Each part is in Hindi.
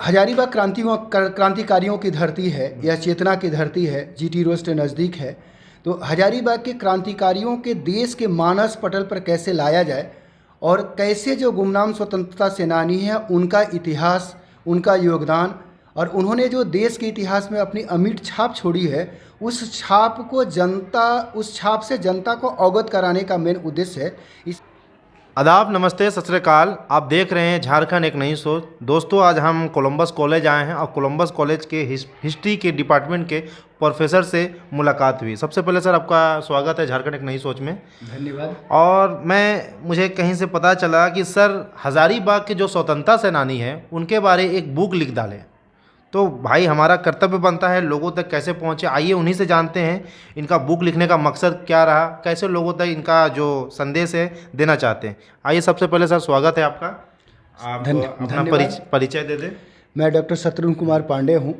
हजारीबाग क्रांतिकारियों की धरती है, यह चेतना की धरती है, जीटी रोड से नज़दीक है। तो हजारीबाग के क्रांतिकारियों के देश के मानस पटल पर कैसे लाया जाए और कैसे जो गुमनाम स्वतंत्रता सेनानी हैं उनका इतिहास, उनका योगदान और उन्होंने जो देश के इतिहास में अपनी अमिट छाप छोड़ी है, उस छाप से जनता को अवगत कराने का मेन उद्देश्य है। इस आदाब, नमस्ते, सत श्री अकाल। आप देख रहे हैं झारखंड एक नई सोच। दोस्तों, आज हम कोलंबस कॉलेज आए हैं और कोलंबस कॉलेज के हिस्ट्री के डिपार्टमेंट के प्रोफेसर से मुलाकात हुई। सबसे पहले सर, आपका स्वागत है झारखंड एक नई सोच में। धन्यवाद। और मुझे कहीं से पता चला कि सर हजारीबाग के जो स्वतंत्रता सेनानी हैं उनके बारे एक बुक लिख डाले। तो भाई, हमारा कर्तव्य बनता है लोगों तक कैसे पहुँचे। आइए उन्हीं से जानते हैं इनका बुक लिखने का मकसद क्या रहा, कैसे लोगों तक इनका जो संदेश है देना चाहते हैं। आइए, सबसे पहले सर स्वागत है आपका। आप अपना परिचय दे दें। मैं डॉक्टर शत्रुघ्न कुमार पांडे हूँ।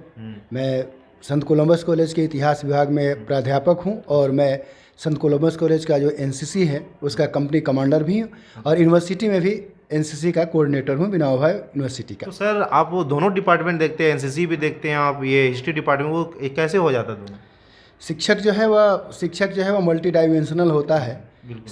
मैं संत कोलंबस कॉलेज के इतिहास विभाग में प्राध्यापक हूँ और मैं संत कोलंबस कॉलेज का जो एनसीसी है उसका कंपनी कमांडर भी हूँ और यूनिवर्सिटी में भी एनसीसी का कोऑर्डिनेटर हूँ, विनोबा भावे यूनिवर्सिटी का। तो सर, आप वो दोनों डिपार्टमेंट देखते हैं, एनसीसी भी देखते हैं, आप ये हिस्ट्री डिपार्टमेंट, वो कैसे हो जाता दोनों? शिक्षक जो है वह मल्टी डायमेंशनल होता है।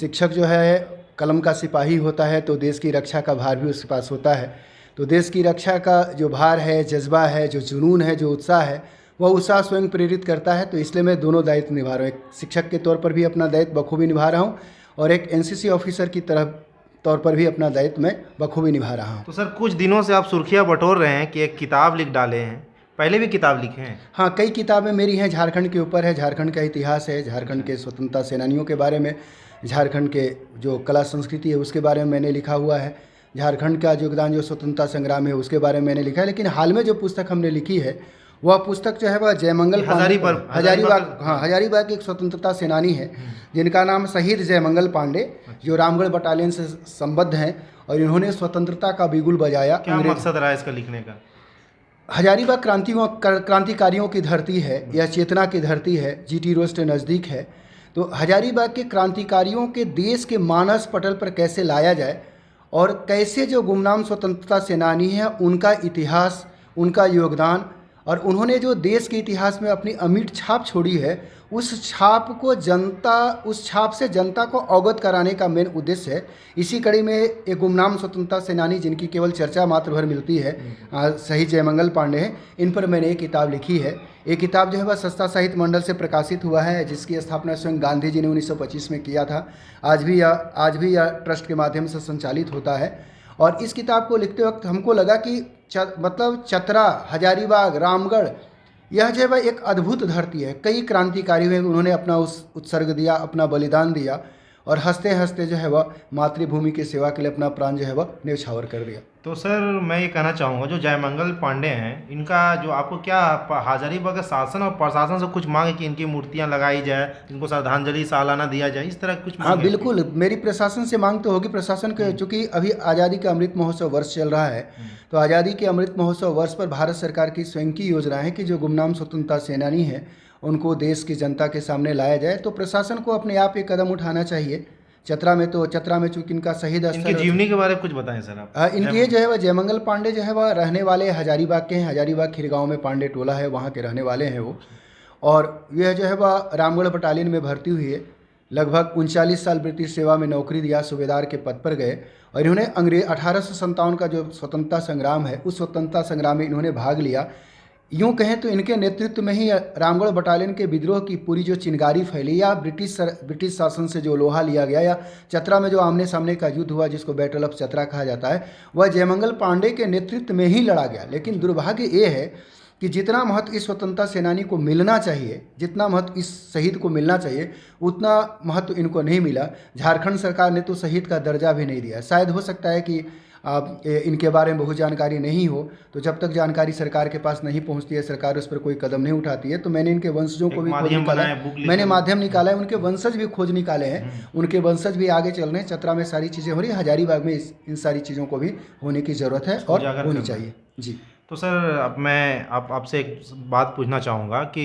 शिक्षक जो है कलम का सिपाही होता है, तो देश की रक्षा का भार भी उसके पास होता है। तो देश की रक्षा का जो भार है, जज्बा है, जो जुनून है, जो उत्साह है, वह उत्साह स्वयं प्रेरित करता है। तो इसलिए मैं दोनों दायित्व निभा रहा हूँ। एक शिक्षक के तौर पर भी अपना दायित्व बखूबी निभा रहा हूँ और एक एनसीसी ऑफिसर की तौर पर भी अपना दायित्व मैं बखूबी निभा रहा हूँ। तो सर, कुछ दिनों से आप सुर्खियाँ बटोर रहे हैं कि एक किताब लिख डाले हैं। पहले भी किताब लिखे हैं? हाँ, कई किताबें मेरी हैं। झारखंड के ऊपर है, झारखंड का इतिहास है, झारखंड के स्वतंत्रता सेनानियों के बारे में, झारखंड के जो कला संस्कृति है उसके बारे में मैंने लिखा हुआ है, झारखंड का योगदान जो स्वतंत्रता संग्राम है उसके बारे में मैंने लिखा है। लेकिन हाल में जो पुस्तक हमने लिखी है वह पुस्तक जो है वह जयमंगल हजारीबाग एक स्वतंत्रता सेनानी है जिनका नाम शहीद जयमंगल पांडे, जो रामगढ़ बटालियन से संबद्ध हैं और इन्होंने स्वतंत्रता का बिगुल बजाया। क्या मकसद रहा इसका लिखने का? हजारीबाग क्रांतिकारियों की धरती है, यह चेतना की धरती है, जीटी रोड से नज़दीक है। तो हजारीबाग के क्रांतिकारियों के देश के मानस पटल पर कैसे लाया जाए और कैसे जो गुमनाम स्वतंत्रता सेनानी हैं उनका इतिहास, उनका योगदान और उन्होंने जो देश के इतिहास में अपनी अमिट छाप छोड़ी है, उस छाप से जनता को अवगत कराने का मेन उद्देश्य है। इसी कड़ी में एक गुमनाम स्वतंत्रता सेनानी जिनकी केवल चर्चा मात्र भर मिलती है, शहीद जयमंगल पांडे हैं, इन पर मैंने एक किताब लिखी है। ये किताब जो है वह सस्ता साहित्य मंडल से प्रकाशित हुआ है, जिसकी स्थापना स्वयं गांधी जी ने 1925 में किया था। आज भी यह ट्रस्ट के माध्यम से संचालित होता है। और इस किताब को लिखते वक्त हमको लगा कि चतरा, हजारीबाग, रामगढ़, यह जो है एक अद्भुत धरती है। कई क्रांतिकारी हुए, उन्होंने अपना उत्सर्ग दिया, अपना बलिदान दिया और हंसते हंसते जो है वह मातृभूमि की सेवा के लिए अपना प्राण जो है वह न्यौछावर कर दिया। तो सर, मैं ये कहना चाहूँगा, जो जयमंगल पांडे हैं, इनका जो आपको क्या हजारीबाग का शासन और प्रशासन से कुछ मांग है कि इनकी मूर्तियाँ लगाई जाए, इनको श्रद्धांजलि सालाना दिया जाए, इस तरह कुछ मांग? हाँ बिल्कुल, मेरी प्रशासन से मांग तो होगी। प्रशासन के चूँकि अभी आज़ादी का अमृत महोत्सव वर्ष चल रहा है, तो आज़ादी के अमृत महोत्सव वर्ष पर भारत सरकार की स्वयं की योजना है कि जो गुमनाम स्वतंत्रता सेनानी हैं उनको देश की जनता के सामने लाया जाए। तो प्रशासन को अपने आप ये कदम उठाना चाहिए। चतरा में चूँकि इनका शहीद इनकी जीवनी के बारे में कुछ बताएं सर आप। इनके जो है वह जयमंगल पांडे जो है वह रहने वाले हजारीबाग के हैं। हजारीबाग खिरगांव में पांडे टोला है, वहाँ के रहने वाले हैं वो। और यह जो है वह रामगढ़ बटालियन में भर्ती हुई है। लगभग 39 साल ब्रिटिश सेवा में नौकरी दिया, सूबेदार के पद पर गए और इन्होंने 1857 का जो स्वतंत्रता संग्राम है उस स्वतंत्रता संग्राम में इन्होंने भाग लिया। यूँ कहें तो इनके नेतृत्व में ही रामगढ़ बटालियन के विद्रोह की पूरी जो चिंगारी फैली या ब्रिटिश शासन से जो लोहा लिया गया या चतरा में जो आमने सामने का युद्ध हुआ जिसको बैटल ऑफ चतरा कहा जाता है, वह जयमंगल पांडे के नेतृत्व में ही लड़ा गया। लेकिन दुर्भाग्य ये है कि जितना महत्व इस स्वतंत्रता सेनानी को मिलना चाहिए, जितना महत्व इस शहीद को मिलना चाहिए, उतना महत्व इनको नहीं मिला। झारखंड सरकार ने तो शहीद का दर्जा भी नहीं दिया। शायद हो सकता है कि इनके बारे में बहुत जानकारी नहीं हो, तो जब तक जानकारी सरकार के पास नहीं पहुंचती है, सरकार उस पर कोई कदम नहीं उठाती है। तो मैंने इनके वंशजों को भी खोज निकाला है, मैंने माध्यम निकाला है, उनके वंशज भी खोज निकाले हैं, उनके वंशज भी आगे चल रहे हैं। चतरा में सारी चीज़ें हो रही है, हजारीबाग में इन सारी चीज़ों को भी होने की ज़रूरत है और होनी चाहिए। जी। तो सर अब मैं आपसे एक बात पूछना चाहूँगा कि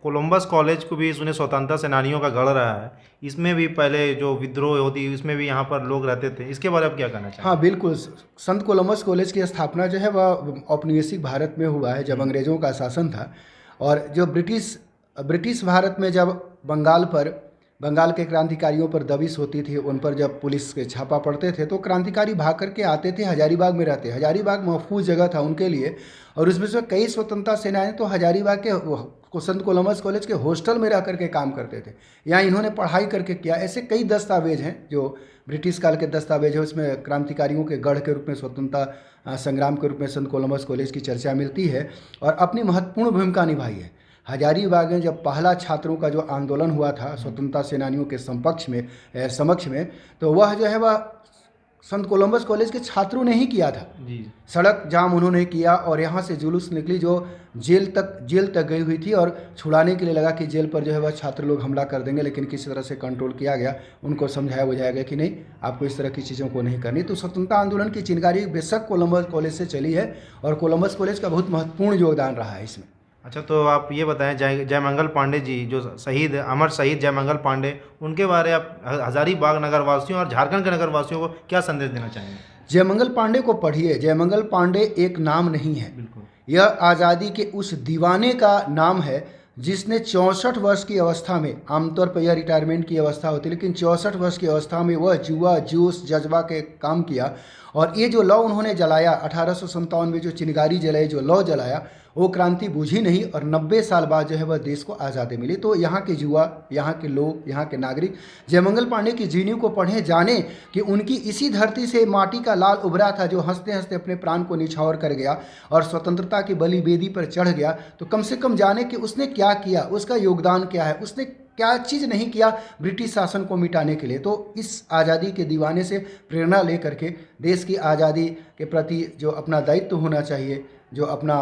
कोलंबस कॉलेज को भी सुने स्वतंत्रता सेनानियों का गढ़ रहा है, इसमें भी पहले जो विद्रोह होती इसमें भी यहाँ पर लोग रहते थे, इसके बारे में आप क्या कहना चाहेंगे? हाँ बिल्कुल, संत कोलंबस कॉलेज की स्थापना जो है वह औपनिवेशिक भारत में हुआ है जब अंग्रेज़ों का शासन था। और जो ब्रिटिश भारत में जब बंगाल के क्रांतिकारियों पर दबिश होती थी, उन पर जब पुलिस के छापा पड़ते थे तो क्रांतिकारी भाग करके आते थे, हजारीबाग में रहते। हजारीबाग महफूज जगह था उनके लिए, और उसमें से कई स्वतंत्रता सेनानी तो हजारीबाग के संत कोलंबस कॉलेज के हॉस्टल में रह करके काम करते थे। यहाँ इन्होंने पढ़ाई करके किया। ऐसे कई दस्तावेज हैं जो ब्रिटिश काल के दस्तावेज है, उसमें क्रांतिकारियों के गढ़ के रूप में, स्वतंत्रता संग्राम के रूप में संत कोलंबस कॉलेज की चर्चा मिलती है और अपनी महत्वपूर्ण भूमिका निभाई है। हजारीबाग में जब पहला छात्रों का जो आंदोलन हुआ था स्वतंत्रता सेनानियों के समक्ष में, तो वह जो है वह संत कोलंबस कॉलेज के छात्रों ने ही किया था। जी। सड़क जाम उन्होंने किया और यहाँ से जुलूस निकली जो जेल तक गई हुई थी, और छुड़ाने के लिए लगा कि जेल पर जो है वह छात्र लोग हमला कर देंगे, लेकिन किसी तरह से कंट्रोल किया गया। उनको समझाया बुझाया गया कि नहीं, आपको इस तरह की चीज़ों को नहीं करनी। तो स्वतंत्रता आंदोलन की चिनगारी बेशक कोलंबस कॉलेज से चली है और कोलंबस कॉलेज का बहुत महत्वपूर्ण योगदान रहा है इसमें। अच्छा, तो आप ये बताएं, जयमंगल पांडे जी जो शहीद, अमर शहीद जयमंगल पांडे, उनके बारे आप हजारीबाग नगरवासियों और झारखंड के नगरवासियों को क्या संदेश देना चाहेंगे? जयमंगल पांडे को पढ़िए। जयमंगल पांडे एक नाम नहीं है, बिल्कुल। यह आज़ादी के उस दीवाने का नाम है जिसने 64 वर्ष की अवस्था में, आमतौर पर यह रिटायरमेंट की अवस्था होती है, लेकिन 64 वर्ष की अवस्था में वह जुआ जोश जज्बा के काम किया। और ये जो लौ उन्होंने जलाया 1857 में, जो चिनगारी जलाई, जो लौ जलाया, वो क्रांति बुझी नहीं और 90 साल बाद जो है वह देश को आज़ादी मिली। तो यहाँ के युवा, यहाँ के लोग, यहाँ के नागरिक जयमंगल पांडे की जीवनी को पढ़ें, जाने कि उनकी इसी धरती से माटी का लाल उभरा था जो हंसते हंसते अपने प्राण को निछावर कर गया और स्वतंत्रता की बलि बेदी पर चढ़ गया। तो कम से कम जाने कि उसने क्या किया, उसका योगदान क्या है, उसने क्या चीज़ नहीं किया ब्रिटिश शासन को मिटाने के लिए। तो इस आज़ादी के दीवाने से प्रेरणा ले करके देश की आज़ादी के प्रति जो अपना दायित्व होना चाहिए, जो अपना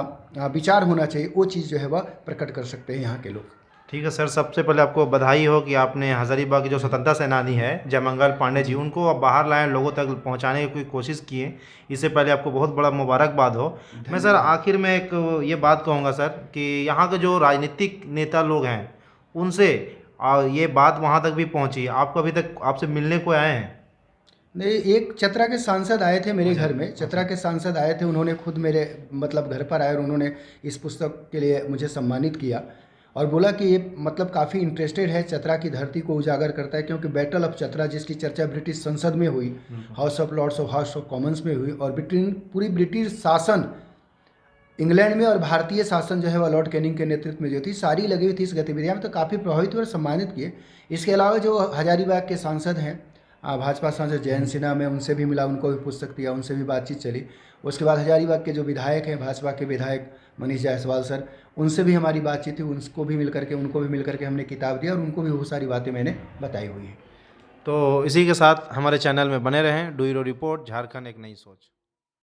विचार होना चाहिए, वो चीज़ जो है वह प्रकट कर सकते हैं यहाँ के लोग। ठीक है सर, सबसे पहले आपको बधाई हो कि आपने हजारीबाग के जो स्वतंत्रता सेनानी है जयमंगल पांडे जी, उनको अब बाहर लाए, लोगों तक पहुंचाने की कोशिश किए। इससे पहले आपको बहुत बड़ा मुबारकबाद हो। मैं सर आखिर में एक ये बात कहूँगा सर कि यहाँ के जो राजनीतिक नेता लोग हैं उनसे ये बात वहाँ तक भी पहुँची, आपको अभी तक आपसे मिलने को आए हैं? नहीं, एक चतरा के सांसद आए थे मेरे घर में, चतरा के सांसद आए थे, उन्होंने खुद मेरे मतलब घर पर आए और उन्होंने इस पुस्तक के लिए मुझे सम्मानित किया और बोला कि ये मतलब काफ़ी इंटरेस्टेड है, चतरा की धरती को उजागर करता है, क्योंकि बैटल ऑफ चतरा जिसकी चर्चा ब्रिटिश संसद में हुई, हाउस ऑफ लॉर्ड्स और हाउस ऑफ कॉमन्स में हुई, और पूरी ब्रिटिश शासन इंग्लैंड में और भारतीय शासन जो है वह लॉर्ड कैनिंग के नेतृत्व में जो थी, सारी लगी हुई थी इस गतिविधियाँ में, तो काफ़ी प्रभावित हुए और सम्मानित किए। इसके अलावा जो हजारीबाग के सांसद हैं, भाजपा सांसद जयंत सिन्हा, में उनसे भी मिला, उनको भी पुस्तक दिया, उनसे भी बातचीत चली। उसके बाद हजारीबाग के जो विधायक हैं, भाजपा के विधायक मनीष जायसवाल सर, उनसे भी हमारी बातचीत हुई, उनको भी मिल करके हमने किताब दिया और उनको भी बहुत सारी बातें मैंने बताई हुई हैं। तो इसी के साथ हमारे चैनल में बने रहें। ब्यूरो रिपोर्ट, झारखंड एक नई सोच।